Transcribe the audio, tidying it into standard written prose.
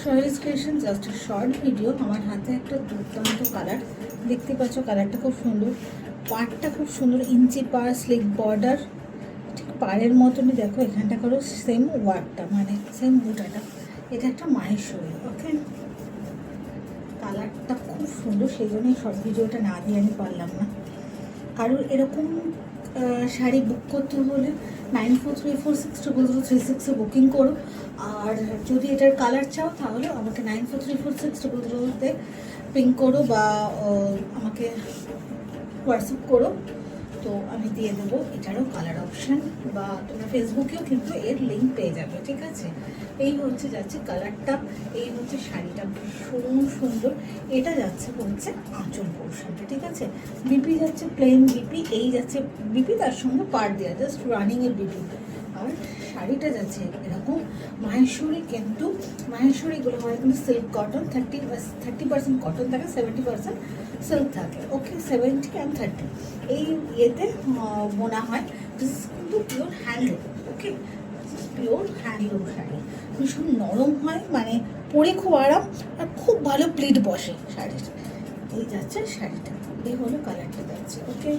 Soil's creation just short video. আমার হাতে একটা দুর্দান্ত কালার দেখতে পাচ্ছ, কালারটা খুব সুন্দর, পাড়টা খুব সুন্দর, ইঞ্চি পাড়, স্লিক বর্ডার, ঠিক পাড়ের মতনই। দেখো এখানটা করো সেম ওয়ার্কটা, মানে সেম বুটাটা। এটা একটা মাহেশ্বরী। ওকে, কালারটা খুব সুন্দর, সেই জন্যই শর্ট ভিডিওটা না দিয়ে আমি পারলাম না। কারোর এরকম শাড়ি বুক করতে হলে 9434600336 বুকিং করো। আর যদি এটার কালার চাও তাহলে আমাকে 94346003 পিং করো বা আমাকে হোয়াটসঅ্যাপ করো, তো আমি দিয়ে দেবো এটারও কালার অপশান, বা তোমরা ফেসবুকেও কিন্তু এর লিঙ্ক পেয়ে যাবে। ঠিক আছে, এই হচ্ছে যাচ্ছে কালারটা, এই হচ্ছে শাড়িটা ভীষণ সুন্দর। এটা যাচ্ছে হচ্ছে আঁচল পোর্শনটা। ঠিক আছে, বিপি যাচ্ছে প্লেন বিপি, এই যাচ্ছে বিপি, তার সঙ্গে পাড় দেওয়া, জাস্ট রানিংয়ের বিপি। আর শাড়িটা যাচ্ছে এরকম মাহেশ্বরী, কিন্তু মাহেশ্বরীগুলো হয় কিন্তু সিল্ক কটন, 30% কটন থাকে, 70% সিল্ক থাকে। ওকে, 70 and 30 এই ইয়েতে বোনা হয়। কিন্তু পিওর হ্যান্ডলুম। ওকে, পিওর হ্যান্ডলুম শাড়ি, ভীষণ নরম হয়, মানে পরে খুব আরাম, আর খুব ভালো প্লিট বসে শাড়ির। এই যাচ্ছে শাড়িটা, এই হলো কালারটা যাচ্ছে। ওকে।